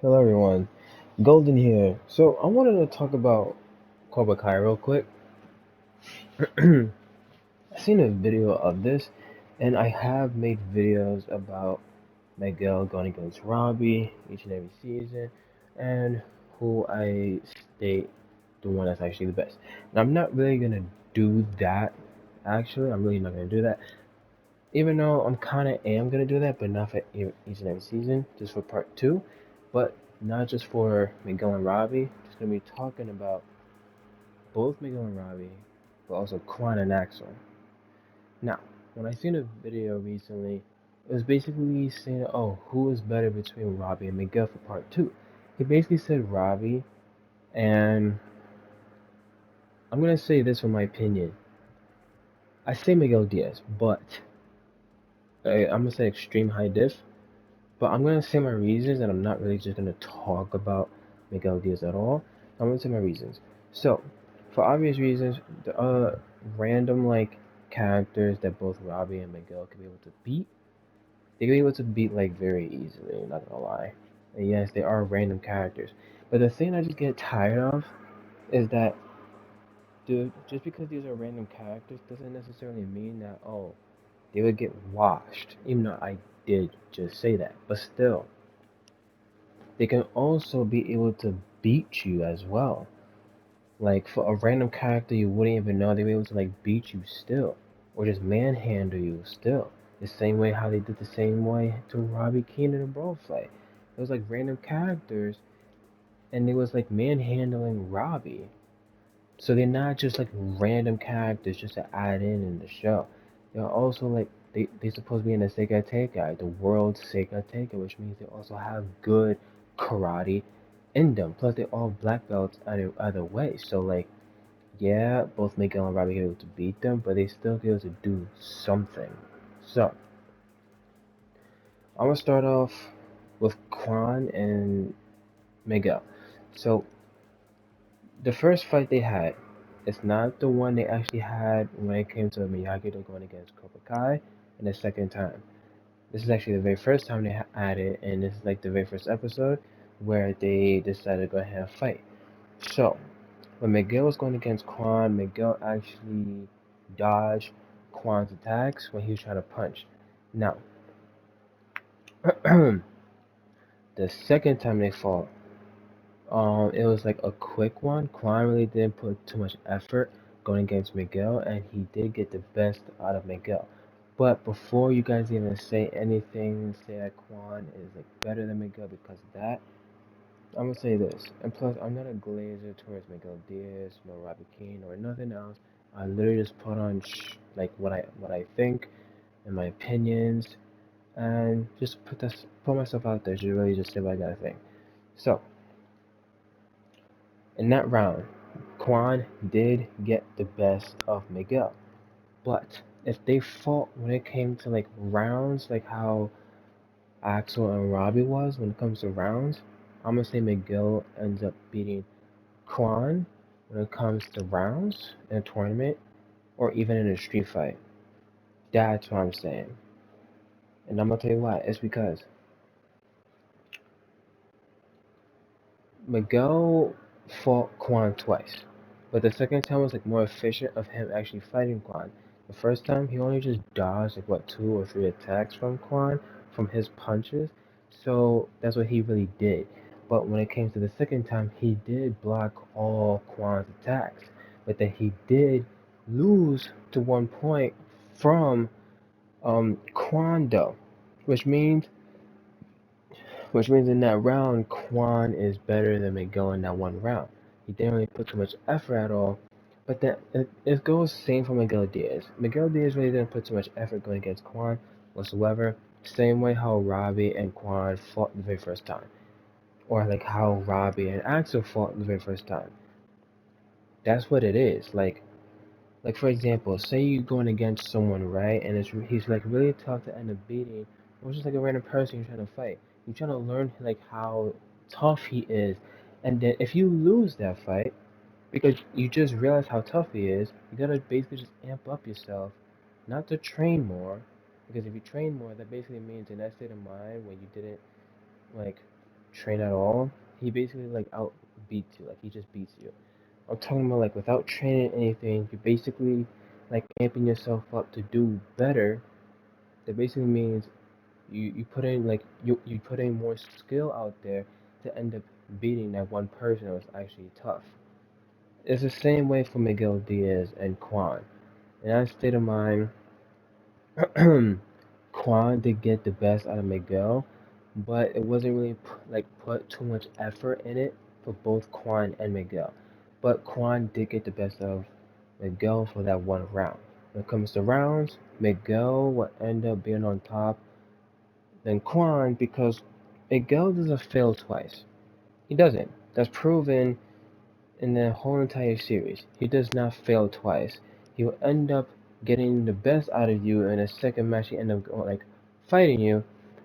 Hello everyone, Golden here. So I wanted to talk about Cobra Kai real quick. I seen a video of this, and I have made videos about Miguel going against Robbie each and every season, and who I state the one that's actually the best. And I'm not really gonna do that. Actually, I'm really not gonna do that. Even though I'm kind of am gonna do that, but not for each and every season, just for part two. But not just for Miguel and Robbie. Just gonna be talking about both Miguel and Robbie, but also Quan and Axel. Now, when I seen a video recently, it was basically saying, "Oh, who is better between Robbie and Miguel for part two?" He basically said Robbie, and I'm gonna say this from my opinion. I say Miguel Diaz, but I'm gonna say extreme high diff. But I'm gonna say my reasons, and I'm not really just gonna talk about Miguel Diaz at all. I'm gonna say my reasons. So, for obvious reasons, the random like characters that both Robbie and Miguel can be able to beat, they can be able to beat like very easily. Not gonna lie. And yes, they are random characters. But the thing I just get tired of is that, dude, just because these are random characters doesn't necessarily mean that they would get washed. Even though I did just say that, but still they can also be able to beat you as well. Like for a random character you wouldn't even know, they'd be able to like beat you still, or just manhandle you still. The same way how they did the same way to Robbie Keane in a brawl fight. It was like random characters, and it was like manhandling Robbie. So they're not just like random characters just to add in the show. They're also like they supposed to be in the Seika Teikai, the world's Seika Teikai, which means they also have good karate in them. Plus they're all black belts either way. So like yeah, both Miguel and Robbie get able to beat them, but they still get able to do something. So I'm gonna start off with Quan and Miguel. So the first fight they had is not the one they actually had when it came to Miyagi-Do going against Cobra Kai, and the second time. This is actually the very first time they had it, and this is like the very first episode where they decided to go ahead and fight. So, when Miguel was going against Quan, Miguel actually dodged Quan's attacks when he was trying to punch. Now, the second time they fought, it was like a quick one. Quan really didn't put too much effort going against Miguel, and he did get the best out of Miguel. But before you guys even say anything, say that Quan is like better than Miguel because of that, I'm gonna say this. And plus, I'm not a glazer towards Miguel Diaz, nor Robbie Keane, or nothing else. I literally just put on like what I think and my opinions, and just put myself out there. Just really just say what I gotta think. So. In that round, Quan did get the best of Miguel. But if they fought when it came to like rounds, like how Axel and Robbie was when it comes to rounds, I'm gonna say Miguel ends up beating Quan when it comes to rounds in a tournament or even in a street fight. That's what I'm saying. And I'm gonna tell you why. It's because Miguel fought Quan twice, but the second time was like more efficient of him actually fighting Quan. The first time he only just dodged like what 2 or 3 attacks from Quan from his punches, so that's what he really did. But when it came to the second time, he did block all Quan's attacks, but then he did lose to 1 point from Quan though, which means which means in that round, Quan is better than Miguel in that one round. He didn't really put too much effort at all. But then it goes same for Miguel Diaz. Miguel Diaz really didn't put too much effort going against Quan whatsoever. Same way how Robbie and Quan fought the very first time. Or like how Robbie and Axel fought the very first time. That's what it is. Like for example, say you're going against someone, right? And he's like really tough to end up beating, or just like a random person you're trying to fight. You're trying to learn like how tough he is, and then if you lose that fight because you just realize how tough he is, you gotta basically just amp up yourself, not to train more, because if you train more, that basically means in that state of mind when you didn't like train at all, he basically like out beats you. Like he just beats you. I'm talking about like without training anything, you basically like amping yourself up to do better. That basically means you put in like you put in more skill out there to end up beating that one person that was actually tough. It's the same way for Miguel Diaz and Kwon. In that state of mind, Kwon did get the best out of Miguel, but it wasn't really like put too much effort in it for both Kwon and Miguel. But Kwon did get the best of Miguel for that one round. When it comes to rounds, Miguel will end up being on top than Kwon because Miguel doesn't fail twice. He doesn't. That's proven in the whole entire series. He does not fail twice. He will end up getting the best out of you in a second match. He end up like fighting you,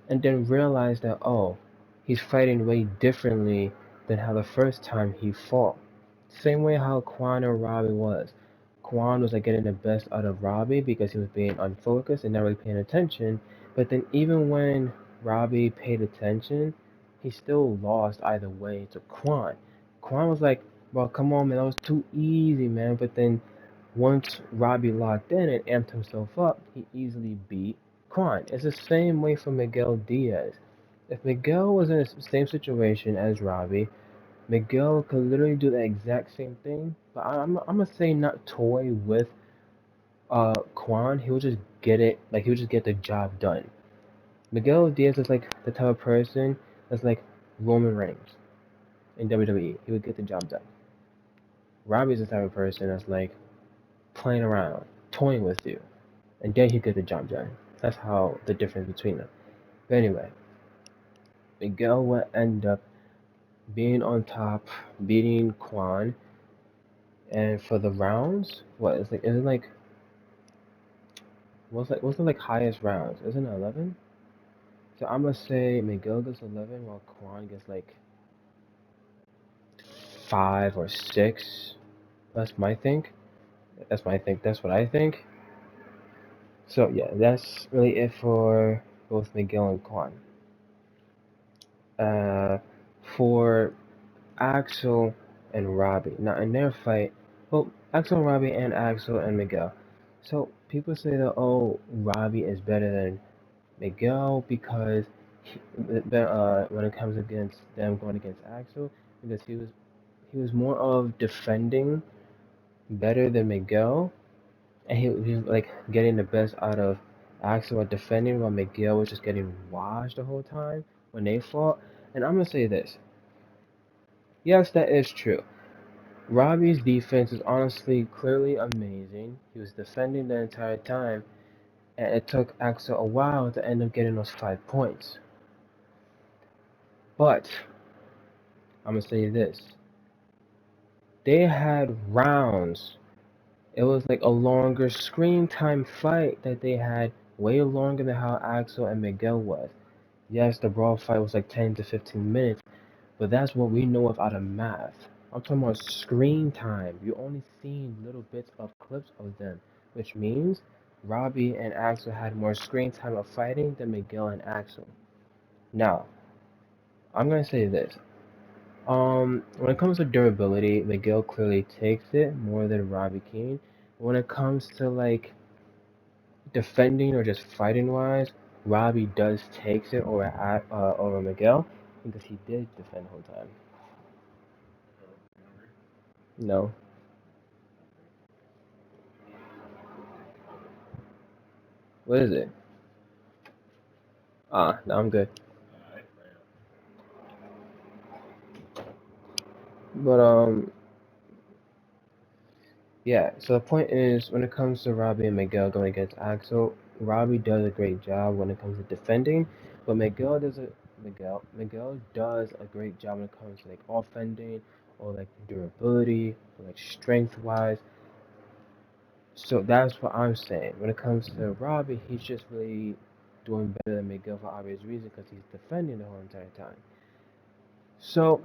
and then realize that oh, he's fighting way differently than how the first time he fought. Same way how Quan and Robbie was. Quan was like getting the best out of Robbie because he was being unfocused and not really paying attention. But then even when Robbie paid attention, he still lost either way to Quan. Quan was like, well, come on, man, that was too easy, man. But then once Robbie locked in and amped himself up, he easily beat Quan. It's the same way for Miguel Diaz. If Miguel was in the same situation as Robbie, Miguel could literally do the exact same thing. But I'm gonna say not toy with Quan. He would just get it, like he would just get the job done. Miguel Diaz is like the type of person that's like Roman Reigns in WWE. He would get the job done. Robbie's the type of person that's like playing around, toying with you, and then he get the job done. That's how the difference between them. But anyway, Miguel will end up being on top, beating Quan, and for the rounds, what is it like what's the like highest rounds? Isn't it 11? So I'm gonna say Miguel gets 11 while Quan gets like 5 or 6. That's my think. That's my think. That's what I think. So yeah, that's really it for both Miguel and Quan. Uh, for Axel and Robbie. Now in their fight, well, Axel and Robbie and Axel and Miguel. So people say that oh, Robbie is better than Miguel because when it comes against them going against Axel, because he was more of defending better than Miguel, and he was like getting the best out of Axel at defending, while Miguel was just getting washed the whole time when they fought. And I'm gonna say this: yes, that is true. Robbie's defense is honestly clearly amazing. He was defending the entire time, and it took Axel a while to end up getting those 5 points. But I'm gonna say this: they had rounds. It was like a longer screen time fight that they had, way longer than how Axel and Miguel was. Yes, the brawl fight was like 10 to 15 minutes, but that's what we know of out of math. I'm talking about screen time. You only seen little bits of clips of them, which means Robbie and Axel had more screen time of fighting than Miguel and Axel. Now, I'm gonna say this. When it comes to durability, Miguel clearly takes it more than Robbie Keane. When it comes to like defending or just fighting wise, Robbie does takes it over Miguel because he did defend the whole time. No, what is it? No, I'm good. But yeah. So the point is, when it comes to Robbie and Miguel going against Axel, Robbie does a great job when it comes to defending, but Miguel does a great job when it comes to like offending or like durability or like strength wise. So that's what I'm saying. When it comes to Robbie, he's just really doing better than Miguel for obvious reason because he's defending the whole entire time. So,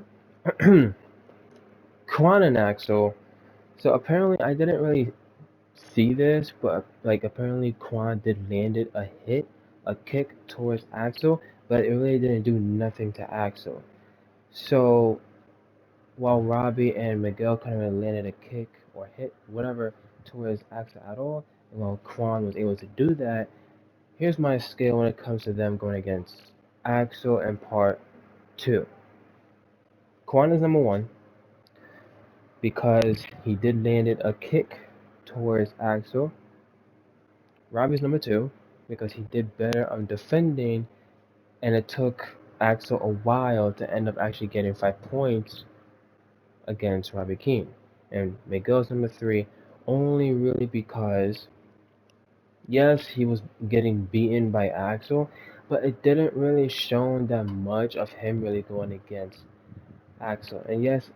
Quan and Axel. So apparently, I didn't really see this, but like apparently, Quan did landed a hit, a kick towards Axel, but it really didn't do nothing to Axel. So while Robbie and Miguel kind of landed a kick or hit whatever towards Axel at all, and while Kwon was able to do that, here's my scale when it comes to them going against Axel in part two. Kwon is number one because he did landed a kick towards Axel. Robbie's number two because he did better on defending, and it took Axel a while to end up actually getting 5 points against Robbie Keane. And Miguel's number three only really because, yes, he was getting beaten by Axel, but it didn't really show that much of him really going against Axel. And yes,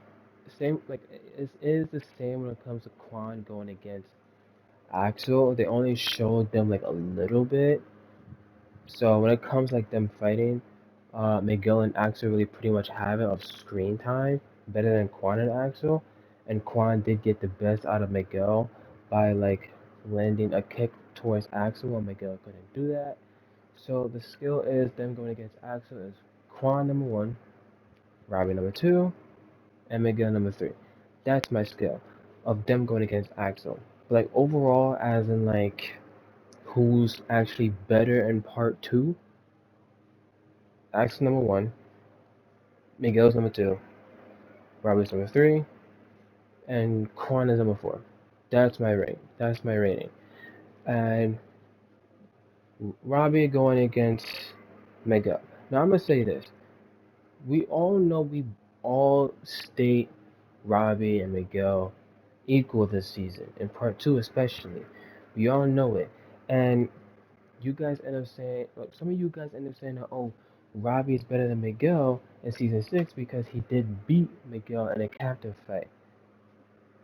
same like it is the same when it comes to Quan going against Axel. They only showed them like a little bit. So when it comes like them fighting, Miguel and Axel really pretty much have it of screen time better than Quan and Axel. And Quan did get the best out of Miguel by like landing a kick towards Axel while Miguel couldn't do that. So the skill is them going against Axel is Quan number one, Robbie number two, and Miguel number three. That's my skill of them going against Axel. But like overall, as in like who's actually better in part two, Axel number one, Miguel's number two, Robbie's number three, and Quan is number four. That's my rate. That's my rating. And Robbie going against Miguel. Now I'm gonna say this. We all know we all state Robbie and Miguel equal this season, in part two especially. We all know it. And you guys end up saying, like, some of you guys end up saying, that, oh, Robbie is better than Miguel in season six because he did beat Miguel in a captive fight.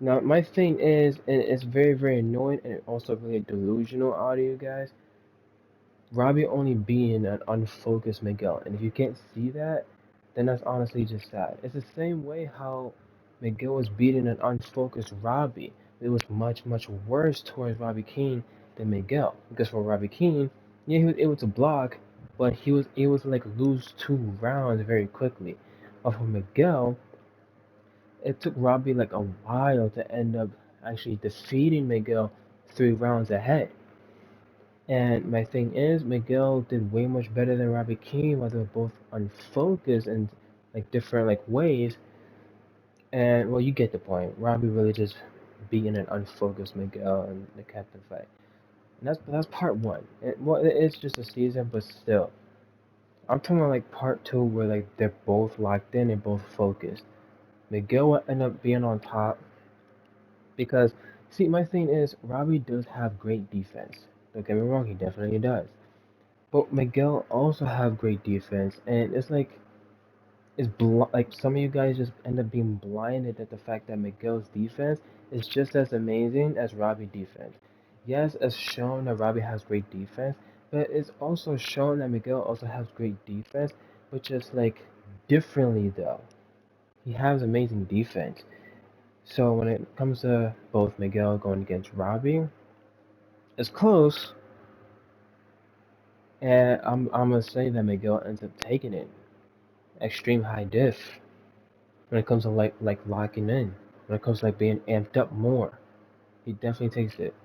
Now, my thing is, and it's very, very annoying and also really delusional out of you guys, Robbie only being an unfocused Miguel. And if you can't see that, then that's honestly just sad. It's the same way how Miguel was beating an unfocused Robbie. It was much, much worse towards Robbie Keane than Miguel. Because for Robbie Keane, yeah, he was able to block, but he was able to like lose 2 rounds very quickly. But for Miguel, it took Robbie like a while to end up actually defeating Miguel 3 rounds ahead. And my thing is, Miguel did way much better than Robbie Keane, while they were both unfocused in like different like ways. And well, you get the point. Robbie really just beating an unfocused Miguel in the captain fight. And that's part one. Well, it's just a season, but still, I'm talking about like part two, where like they're both locked in and both focused. Miguel will end up being on top because, see, my thing is, Robbie does have great defense. Don't get me wrong, he definitely does. But Miguel also have great defense, and it's like like some of you guys just end up being blinded at the fact that Miguel's defense is just as amazing as Robbie's defense. Yes, it's shown that Robbie has great defense, but it's also shown that Miguel also has great defense, but just like differently though. He has amazing defense. So when it comes to both Miguel going against Robbie, it's close, and I'm gonna say that Miguel ends up taking it. Extreme high diff when it comes to like locking in. When it comes to like being amped up more, he definitely takes it.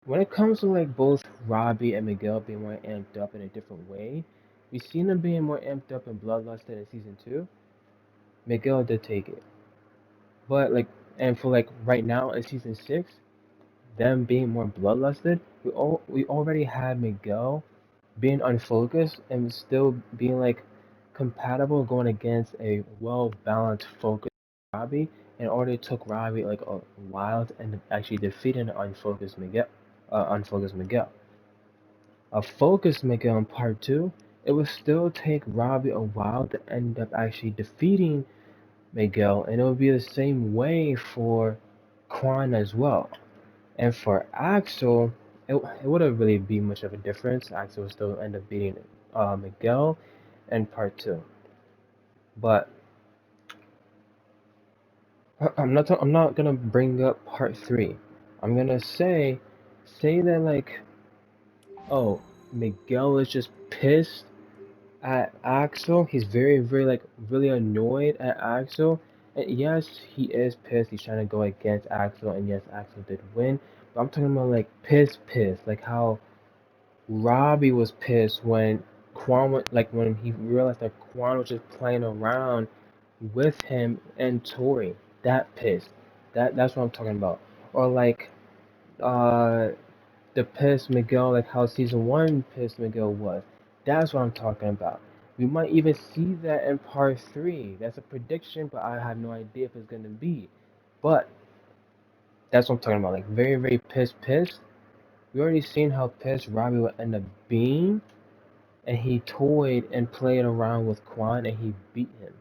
When it comes to like both Robbie and Miguel being more amped up in a different way, we've seen them being more amped up in Bloodlust in season two. Miguel did take it, but like, and for like right now in season six, them being more bloodlusted, we already had Miguel being unfocused and still being like compatible going against a well balanced focused Robbie. In order it took Robbie like a while to end up actually defeating an unfocused Miguel. A focused Miguel in part two, it would still take Robbie a while to end up actually defeating Miguel, and it would be the same way for Quan as well. And for Axel, it wouldn't really be much of a difference. Axel would still end up beating Miguel in part two. But I'm not gonna bring up part three. I'm gonna say that like, oh, Miguel is just pissed at Axel. He's very like really annoyed at Axel. And yes, he is pissed. He's trying to go against Axel, and yes, Axel did win. But I'm talking about like pissed, like how Robbie was pissed when Kwon went, like when he realized that Kwon was just playing around with him and Tori. That pissed. That's what I'm talking about. Or like uh the piss Miguel, like how season one piss Miguel was. That's what I'm talking about. We might even see that in part three. That's a prediction, but I have no idea if it's gonna be. But that's what I'm talking about. Like very pissed. We already seen how pissed Robbie would end up being, and he toyed and played around with Quan, and he beat him.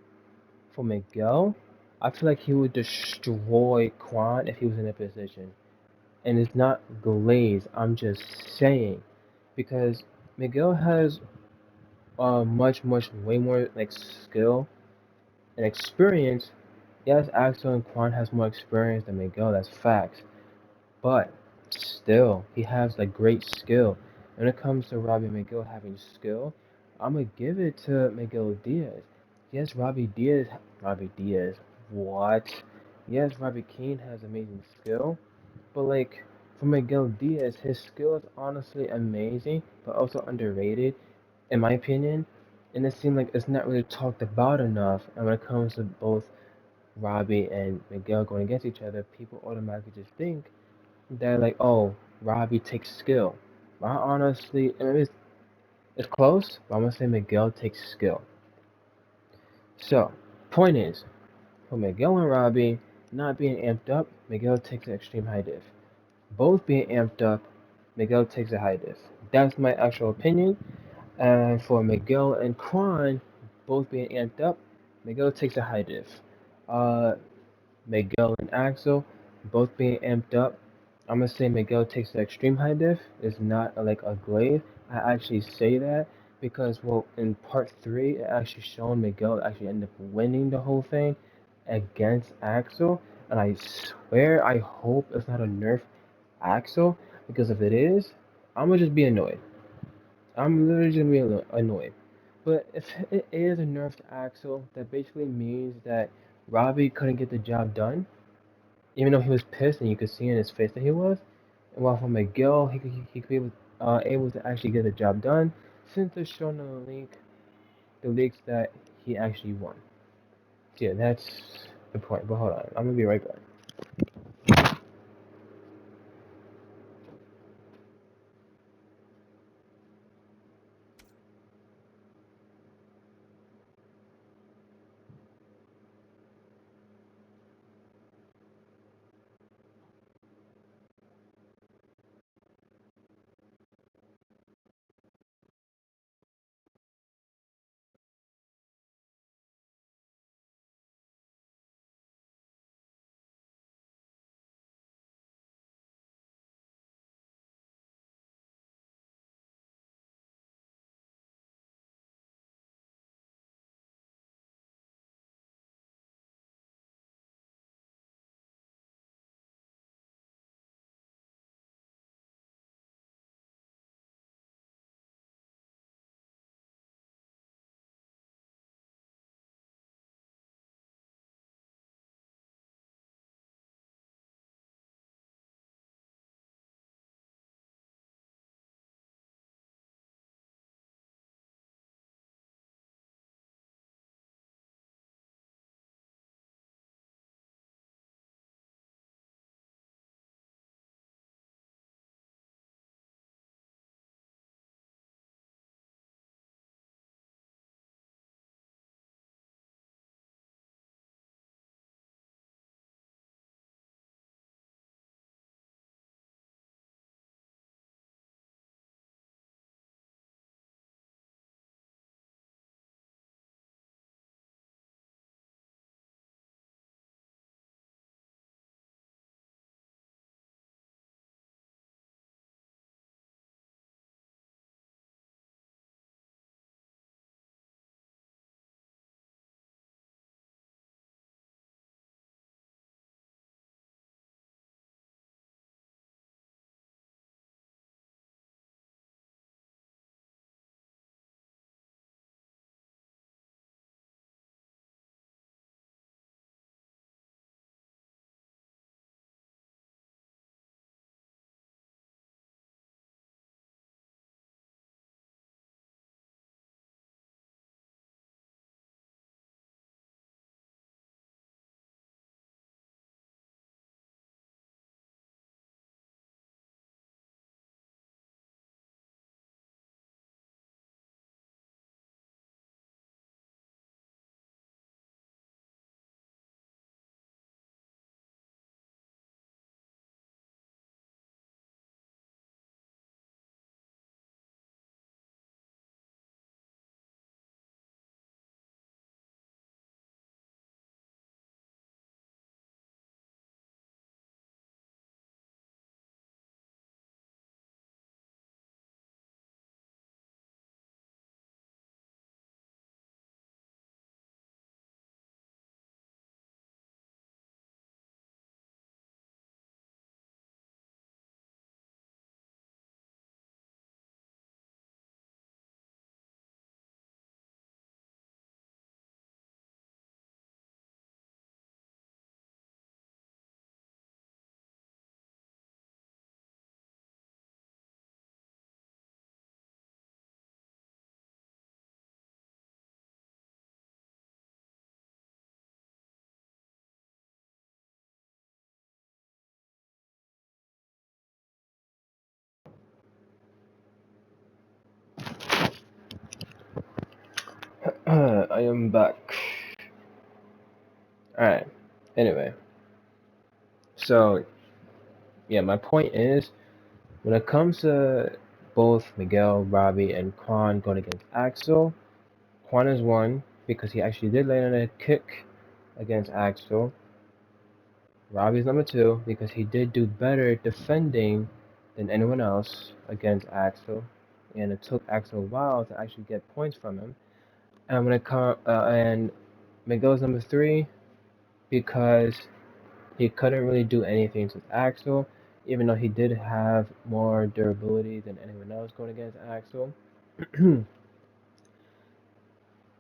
For Miguel, I feel like he would destroy Quan if he was in a position. And it's not glaze. I'm just saying because Miguel has way more like skill and experience. Yes, Axel and Quan has more experience than Miguel. That's facts. But still, he has like great skill. When it comes to Robbie Miguel having skill, I'm gonna give it to Miguel Diaz. Yes, Robbie Diaz. What? Yes, Robbie Keane has amazing skill, but like for Miguel Diaz, his skill is honestly amazing, but also underrated, in my opinion. And it seems like it's not really talked about enough. And when it comes to both Robbie and Miguel going against each other, people automatically just think they're like, oh, Robbie takes skill. I honestly, I mean, it's close, but I'm gonna say Miguel takes skill. So, point is, for Miguel and Robbie not being amped up, Miguel takes an extreme high diff. Both being amped up, Miguel takes a high diff. That's my actual opinion. And for Miguel and Quan, both being amped up, Miguel takes a high diff. Uh, Miguel and Axel, both being amped up. I'm gonna say Miguel takes the extreme high diff. It's not like a glaive. I actually say that because well, in part three, it actually shown Miguel actually ended up winning the whole thing against Axel. And I swear, I hope it's not a nerf Axel because if it is, I'm gonna just be annoyed. I'm literally just gonna be annoyed. But if it is a nerf to Axel, that basically means that Robbie couldn't get the job done even though he was pissed and you could see in his face that he was. And while for Miguel, he could be able to actually get the job done since they're showing the leaks that he actually won. So yeah, that's the point. But hold on, I'm gonna be right back. I am back. Alright. Anyway, so yeah, my point is when it comes to both Miguel, Robbie, and Kwon going against Axel, Kwon is one because he actually did land on a kick against Axel. Robbie's number two because he did do better defending than anyone else against Axel, and it took Axel a while to actually get points from him. And when it come and Miguel's number three because he couldn't really do anything to Axel, even though he did have more durability than anyone else going against Axel.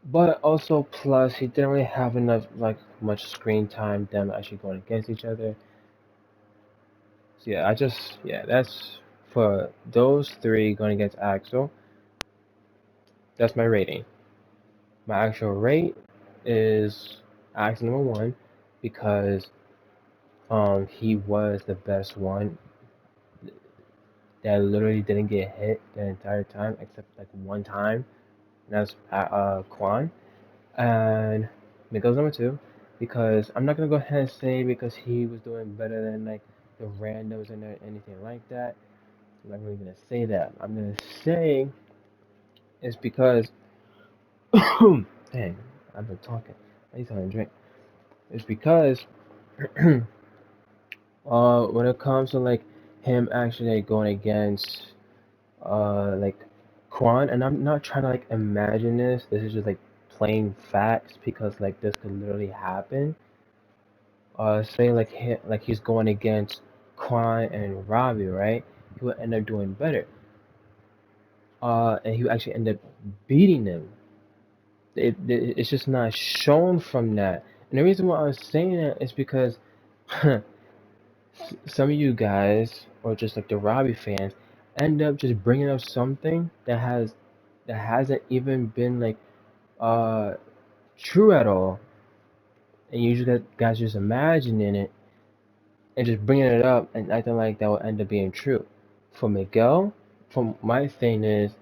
But also plus he didn't really have enough much screen time them actually going against each other. So yeah, that's for those three going against Axel. That's my rating. My actual rate is Axel number one because he was the best one that literally didn't get hit the entire time except like one time. And that's Kwon. And Miguel's number two because I'm not gonna go ahead and say because he was doing better than like the randos and anything like that. I'm not really gonna say that. I'm gonna say it's because dang, I've been talking. I need something to drink. It's because when it comes to like him actually like, going against like Quan, and I'm not trying to like imagine this. This is just like plain facts because like this could literally happen. Say like he's going against Quan and Robbie, right? He would end up doing better. And he would actually end up beating them. It's just not shown from that. And the reason why I was saying that is because some of you guys, or just like the Robbie fans, end up just bringing up something that hasn't even been like uh true at all, and you just guys just imagining it and just bringing it up and acting like that will end up being true. For Miguel, from my thing is,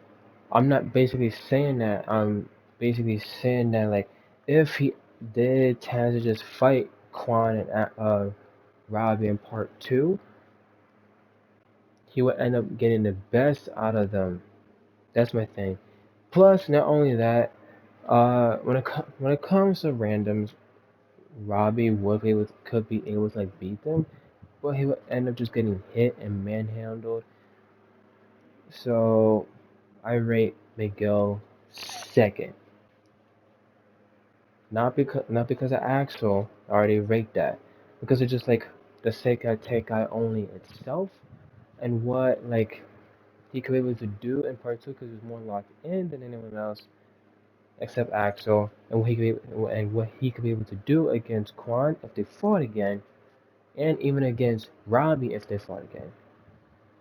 I'm not basically saying that. I'm basically saying that like if he did tend to just fight Quan and Robbie in part two, he would end up getting the best out of them. That's my thing. Plus, not only that, when it comes to randoms, Robbie could be able to like beat them, but he would end up just getting hit and manhandled. So I rate Miguel second. Not because of Axel. I already rate that because it's just like the Sekai Tekai only itself and what like he could be able to do in part two because he was more locked in than anyone else except Axel, and what he could be able to do against Quan if they fought again, and even against Robbie if they fought again.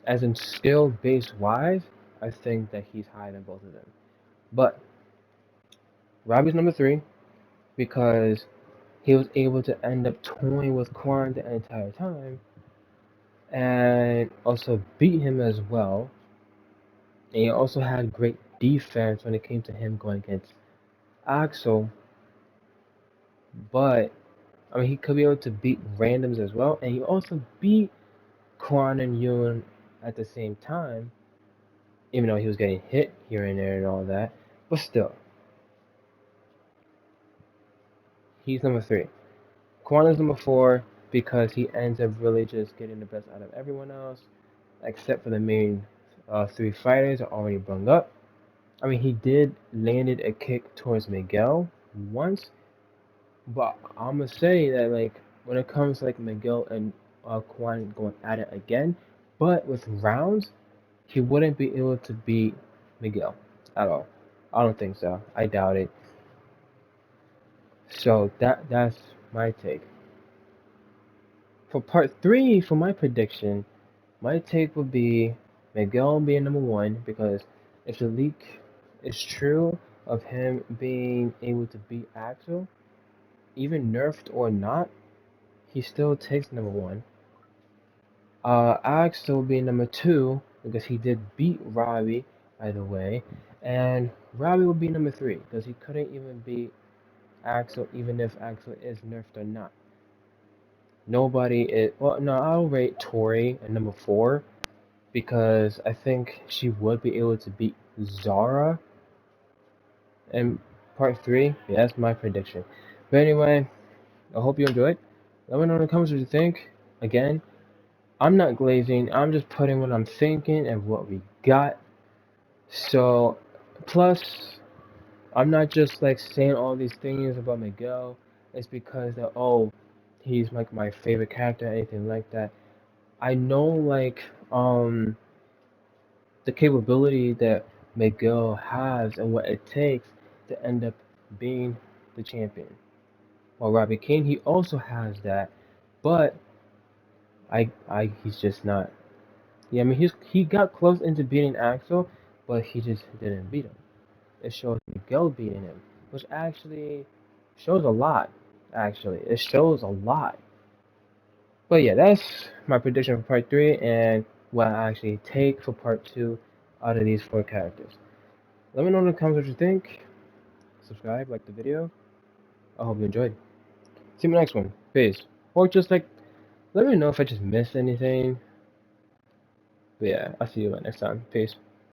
As in skill base wise, I think that he's higher than both of them. But Robbie's number three because he was able to end up toying with Quan the entire time and also beat him as well. And he also had great defense when it came to him going against Axel, but I mean he could be able to beat randoms as well, and he also beat Quan and Yun at the same time, even though he was getting hit here and there and all that. But still, he's number three. Quan is number four because he ends up really just getting the best out of everyone else, except for the main three fighters are already brung up. I mean, he did landed a kick towards Miguel once, but I'm gonna say that like when it comes to, like Miguel and Quan going at it again, but with rounds, he wouldn't be able to beat Miguel at all. I don't think so. I doubt it. So that's my take. For part three, for my prediction, my take would be Miguel being number one because if the leak is true of him being able to beat Axel, even nerfed or not, he still takes number one. Axel being number two because he did beat Robbie, by the way, and Robbie would be number 3 because he couldn't even beat Axel, even if Axel is nerfed or not. Nobody is. Well, no, I'll rate Tori at number 4 because I think she would be able to beat Zara in part 3. Yeah, that's my prediction. But anyway, I hope you enjoyed. Let me know in the comments what you think. Again, I'm not glazing. I'm just putting what I'm thinking and what we got. So, plus, I'm not just like saying all these things about Miguel. It's because that he's like my favorite character, anything like that. I know the capability that Miguel has and what it takes to end up being the champion. While Robbie King, he also has that, but he's just not. Yeah, I mean he got close into beating Axel, but he just didn't beat him. It shows Miguel beating him, which actually shows a lot. Actually, it shows a lot. But yeah, that's my prediction for part 3 and what I actually take for part 2 out of these 4 characters. Let me know in the comments what you think. Subscribe, like the video. I hope you enjoyed. See you in the next one. Peace. Or just like, let me know if I just missed anything. But yeah, I'll see you next time. Peace.